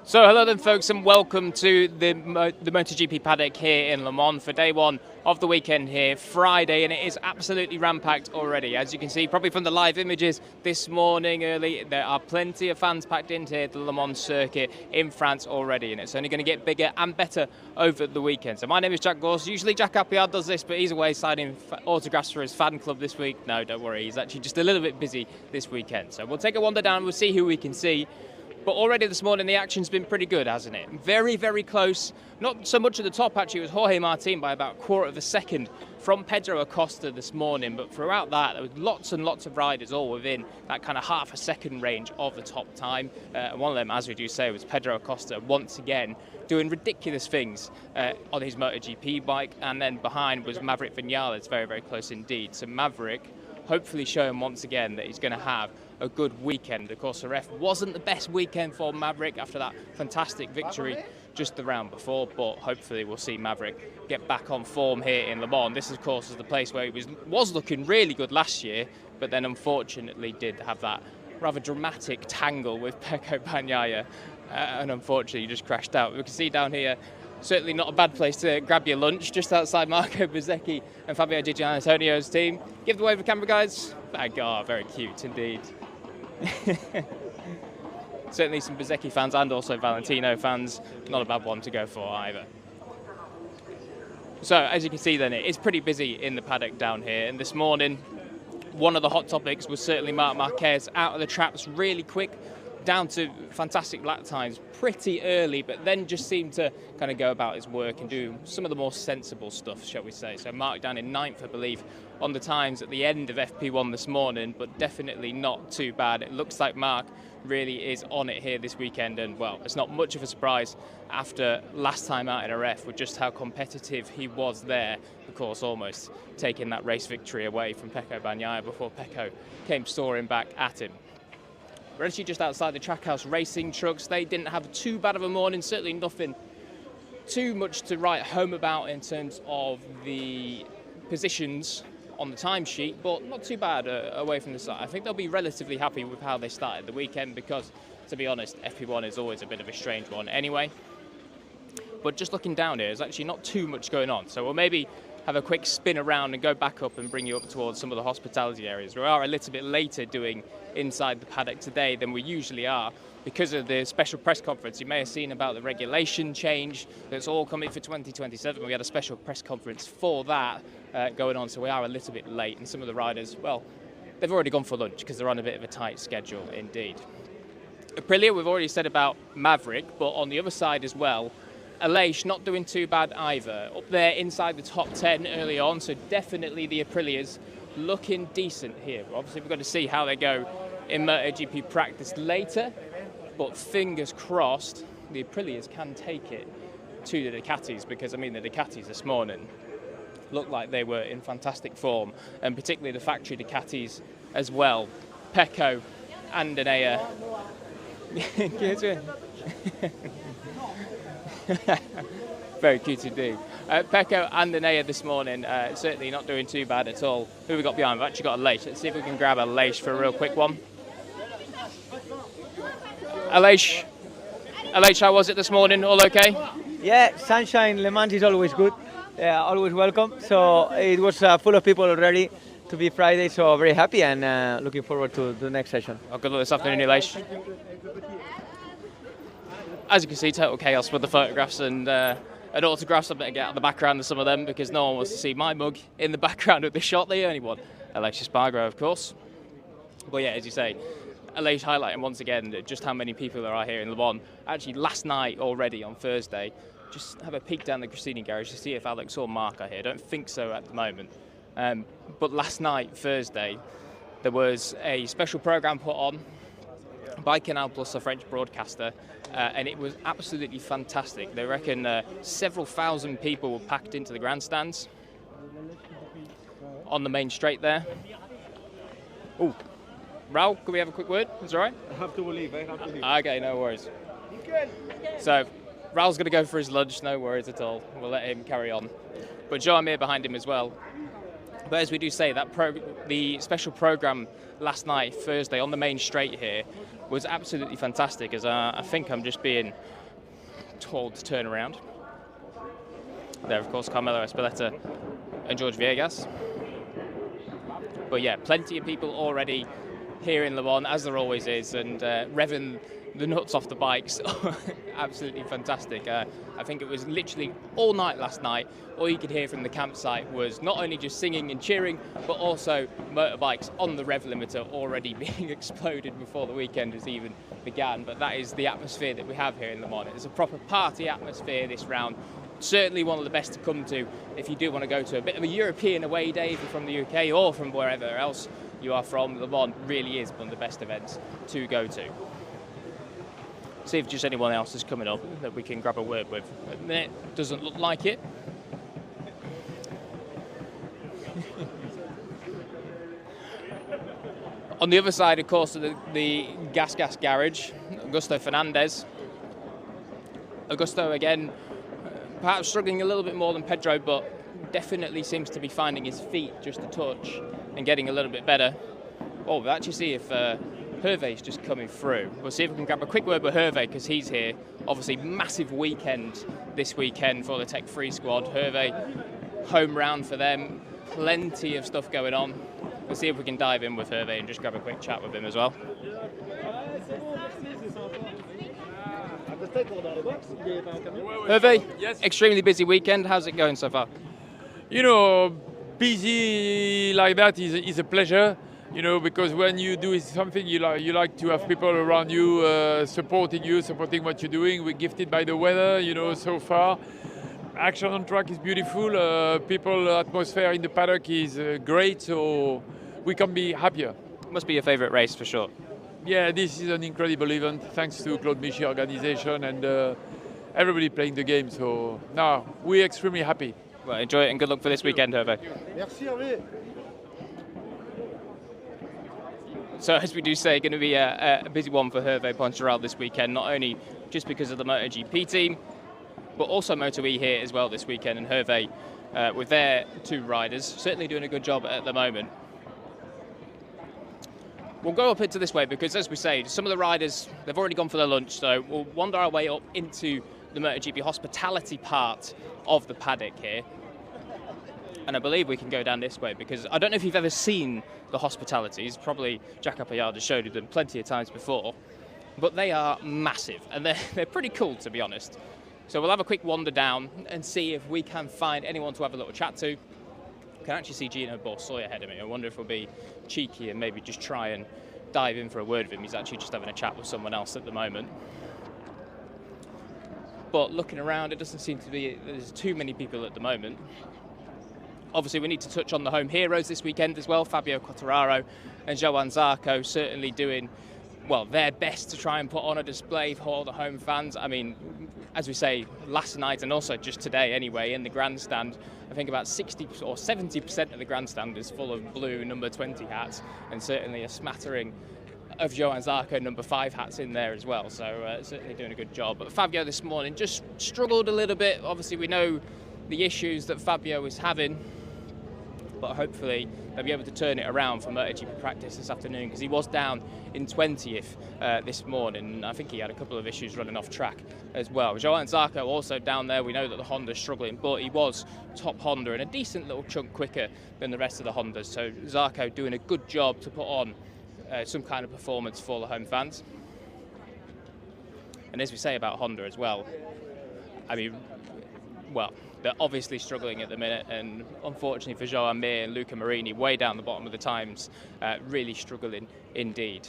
So hello then folks, and welcome to the MotoGP paddock here in Le Mans for day one of the weekend here, Friday, and it is absolutely ram-packed already. As you can see, probably from the live images this morning early, there are plenty of fans packed into here at the Le Mans circuit in France already, and it's only going to get bigger and better over the weekend. So my name is Jack Gorst. Usually Jack Appiard does this, but he's away signing autographs for his fan club this week. No, don't worry, he's actually just a little bit busy this weekend. So we'll take a wander down, we'll see who we can see. But already this morning, the action's been pretty good, hasn't it? Very, very close. Not so much at the top, actually. It was Jorge Martin by about a quarter of a second from Pedro Acosta this morning. But throughout that, there was lots and lots of riders all within that kind of half a second range of the top time. And one of them, as we do say, was Pedro Acosta once again doing ridiculous things on his MotoGP bike. And then behind was Maverick Vinales, very, very close indeed. So Maverick hopefully showing once again that he's going to have a good weekend. Of course, the ref wasn't the best weekend for Maverick after that fantastic victory just the round before, but hopefully we'll see Maverick get back on form here in Le Mans. This, of course, is the place where he was looking really good last year, but then unfortunately did have that rather dramatic tangle with Pecco Bagnaia, and unfortunately just crashed out. We can see down here, certainly not a bad place to grab your lunch, just outside Marco Bezzecchi and Fabio Di Gianantonio's team. Give the wave of camera, guys. Thank God, very cute indeed. Certainly some Bezzecchi fans and also Valentino fans. Not a bad one to go for either. So, as you can see then, it is pretty busy in the paddock down here. And this morning, one of the hot topics was certainly Marc Marquez out of the traps really quick, down to fantastic lap times pretty early, but then just seemed to kind of go about his work and do some of the more sensible stuff, shall we say. So Marc down in 9th, I believe, on the times at the end of FP1 this morning, but definitely not too bad. It looks like Marc really is on it here this weekend, and well, it's not much of a surprise after last time out in RF with just how competitive he was there. Of course, almost taking that race victory away from Pecco Bagnaia before Pecco came soaring back at him. We're actually just outside the Trackhouse Racing trucks. They didn't have too bad of a morning, certainly nothing too much to write home about in terms of the positions on the timesheet, but not too bad away from the start. I think they'll be relatively happy with how they started the weekend because, to be honest, FP1 is always a bit of a strange one anyway. But just looking down here, there's actually not too much going on. So we'll maybe have a quick spin around and go back up and bring you up towards some of the hospitality areas. We are a little bit later doing Inside the Paddock today than we usually are because of the special press conference. You may have seen about the regulation change that's all coming for 2027. We had a special press conference for that going on, so we are a little bit late. And some of the riders, well, they've already gone for lunch because they're on a bit of a tight schedule indeed. Aprilia, we've already said about Maverick, but on the other side as well, Aleix not doing too bad either. Up there inside the top 10 early on, so definitely the Aprilias looking decent here. Obviously, we've got to see how they go in MotoGP practice later, but fingers crossed the Aprilias can take it to the Ducatis, because, I mean, the Ducatis this morning looked like they were in fantastic form, and particularly the factory Ducatis as well. Pecco and Anea. Very cute indeed. Pecco and Anea this morning, certainly not doing too bad at all. Who have we got behind? We've actually got Aleix. Let's see if we can grab Aleix for a real quick one. Aleix, how was it this morning? All okay? Yeah, sunshine, Le Mans is always good. Always welcome. So it was full of people already to be Friday, so very happy and looking forward to the next session. Oh, good luck this afternoon, Aleix. As you can see, total chaos with the photographs and autographs. I better get out of the background of some of them because no one wants to see my mug in the background of the shot. The only one, Aleix Herve, of course. But yeah, as you say, Aleix highlighting once again just how many people there are here in Le Mans. Actually, last night already on Thursday, just have a peek down the Grassini garage to see if Alex or Marc are here. I don't think so at the moment. But last night, Thursday, there was a special program put on by Canal Plus, a French broadcaster, and it was absolutely fantastic. They reckon several thousand people were packed into the grandstands on the main straight there. Oh, Raul, could we have a quick word? Is that all right? I have to leave. Okay, no worries. So, Raul's going to go for his lunch, no worries at all. We'll let him carry on. But Joe Amir behind him as well. But as we do say, the special program last night, Thursday, on the main straight here, was absolutely fantastic, as I think I'm just being told to turn around. There, of course, Carmelo Espeleta and George Viegas. But yeah, plenty of people already here in Le Mans, as there always is, and revving the nuts off the bikes. Absolutely fantastic. I think it was literally all night last night. All you could hear from the campsite was not only just singing and cheering, but also motorbikes on the rev limiter already being exploded before the weekend has even began. But that is the atmosphere that we have here in Le Mans. It's a proper party atmosphere this round. Certainly one of the best to come to if you do want to go to a bit of a European away day, if you're from the UK or from wherever else you are from. Le Mans really is one of the best events to go to. See if just anyone else is coming up that we can grab a word with. At the minute, doesn't look like it. On the other side, of course, of the Gas Garage, Augusto Fernandez. Augusto, again, perhaps struggling a little bit more than Pedro, but definitely seems to be finding his feet just a touch and getting a little bit better. Oh, we'll actually see if Herve's just coming through. We'll see if we can grab a quick word with Herve, because he's here. Obviously, massive weekend this weekend for the Tech 3 squad. Herve, home round for them. Plenty of stuff going on. We'll see if we can dive in with Herve and just grab a quick chat with him as well. Herve, yes. Extremely busy weekend. How's it going so far? You know, busy like that is a pleasure. You know, because when you do something, you like to have people around you, supporting what you're doing. We're gifted by the weather, you know, so far. Action on track is beautiful. People atmosphere in the paddock is great, so we can't be happier. Must be your favourite race for sure. Yeah, this is an incredible event, thanks to Claude Michy organization and everybody playing the game. So now we're extremely happy. Well, enjoy it and good luck for this weekend, Herve. Merci Hervé. So as we do say, going to be a busy one for Herve Poncharal this weekend, not only just because of the MotoGP team, but also Moto E here as well this weekend. And Herve, with their two riders, certainly doing a good job at the moment. We'll go up into this way because, as we say, some of the riders, they've already gone for their lunch, so we'll wander our way up into the MotoGP hospitality part of the paddock here. And I believe we can go down this way because I don't know if you've ever seen the hospitalities. Probably Jack Appayard has showed you them plenty of times before. But they are massive and they're pretty cool, to be honest. So we'll have a quick wander down and see if we can find anyone to have a little chat to. I can actually see Gino Borsoy ahead of me. I wonder if we'll be cheeky and maybe just try and dive in for a word with him. He's actually just having a chat with someone else at the moment. But looking around, it doesn't seem to be there's too many people at the moment. Obviously, we need to touch on the home heroes this weekend as well. Fabio Quartararo and Johann Zarco certainly doing, well, their best to try and put on a display for all the home fans. I mean, as we say, last night and also just today anyway, in the grandstand, I think about 60 or 70% of the grandstand is full of blue number 20 hats, and certainly a smattering of Johann Zarco number 5 hats in there as well. So certainly doing a good job. But Fabio this morning just struggled a little bit. Obviously, we know the issues that Fabio is having, but hopefully they'll be able to turn it around for MotoGP practice this afternoon, because he was down in 20th this morning. I think he had a couple of issues running off track as well. Johann Zarco also down there. We know that the Honda's struggling, but he was top Honda and a decent little chunk quicker than the rest of the Hondas. So Zarco doing a good job to put on some kind of performance for the home fans. And as we say about Honda as well, I mean, well, they're obviously struggling at the minute, and unfortunately for Joan Mir and Luca Marini, way down the bottom of the times, really struggling indeed.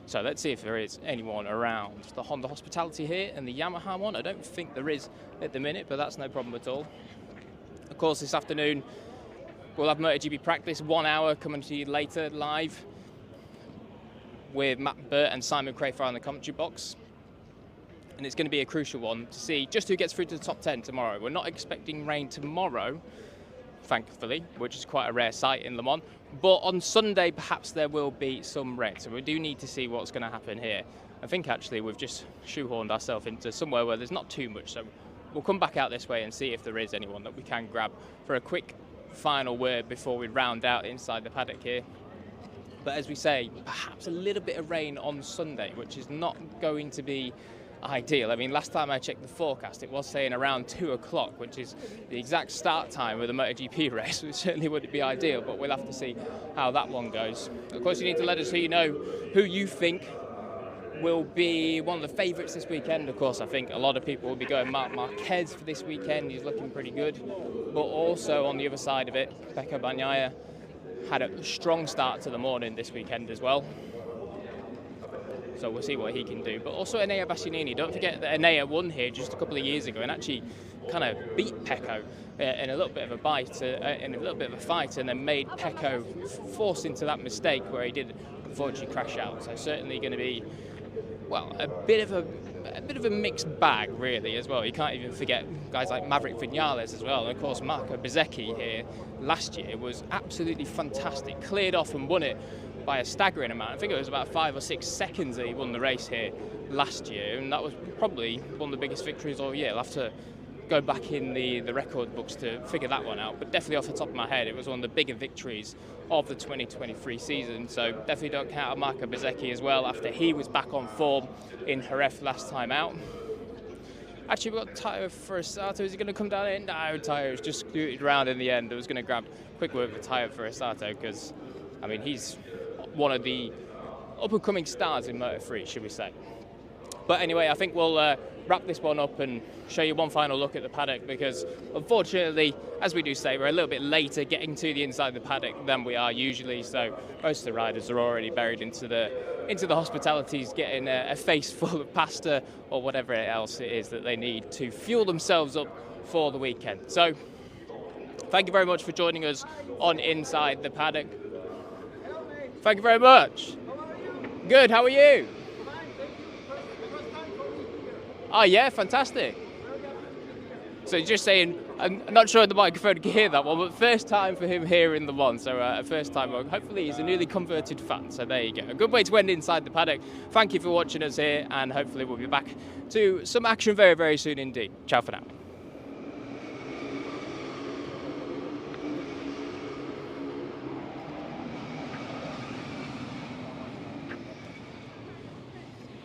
So let's see if there is anyone around the Honda hospitality here and the Yamaha one. I don't think there is at the minute, but that's no problem at all. Of course, this afternoon we'll have MotoGP practice, 1 hour, coming to you later live with Matt Burt and Simon Crayford on the commentary box. And it's going to be a crucial one to see just who gets through to the top 10 tomorrow. We're not expecting rain tomorrow, thankfully, which is quite a rare sight in Le Mans. But on Sunday, perhaps there will be some rain. So we do need to see what's going to happen here. I think actually we've just shoehorned ourselves into somewhere where there's not too much. So we'll come back out this way and see if there is anyone that we can grab for a quick final word before we round out inside the paddock here. But as we say, perhaps a little bit of rain on Sunday, which is not going to be ideal. I mean, last time I checked the forecast, it was saying around 2 o'clock, which is the exact start time of the MotoGP race, which certainly wouldn't be ideal, but we'll have to see how that one goes. Of course, you need to let us know who you think will be one of the favourites this weekend. Of course, I think a lot of people will be going Marc Marquez for this weekend. He's looking pretty good. But also on the other side of it, Pecco Bagnaia had a strong start to the morning this weekend as well. So we'll see what he can do. But also Enea Bastianini. Don't forget that Enea won here just a couple of years ago and actually kind of beat Pecco in a little bit of a bite, in a little bit of a fight, and then made Pecco force into that mistake where he did unfortunately crash out. So certainly going to be, well, a bit of a mixed bag really as well. You can't even forget guys like Maverick Vinales as well. And of course Marco Bezzecchi here last year was absolutely fantastic. Cleared off and won it by a staggering amount. I think it was about 5 or 6 seconds that he won the race here last year, and that was probably one of the biggest victories all year. I'll have to go back in the record books to figure that one out, but definitely off the top of my head, it was one of the bigger victories of the 2023 season. So definitely don't count out Marco Bezzecchi as well after he was back on form in Jerez last time out. Actually, we've got Tayo Furasato. Is he going to come down in? No, Tayo's just scooted around in the end. I was going to grab a quick word with Tayo Furasato because, I mean, he's one of the up-and-coming stars in Moto3, should we say. But anyway, I think we'll wrap this one up and show you one final look at the paddock because, unfortunately, as we do say, we're a little bit later getting to the inside the paddock than we are usually. So most of the riders are already buried into the hospitalities, getting a face full of pasta or whatever else it is that they need to fuel themselves up for the weekend. So thank you very much for joining us on Inside the Paddock. Thank you very much. Good, how are you? Oh yeah, fantastic. So just saying, I'm not sure the microphone can hear that one, but first time for him hearing the one. So first time, hopefully he's a newly converted fan. So there you go. A good way to end Inside the Paddock. Thank you for watching us here, and hopefully we'll be back to some action very, very soon indeed. Ciao for now.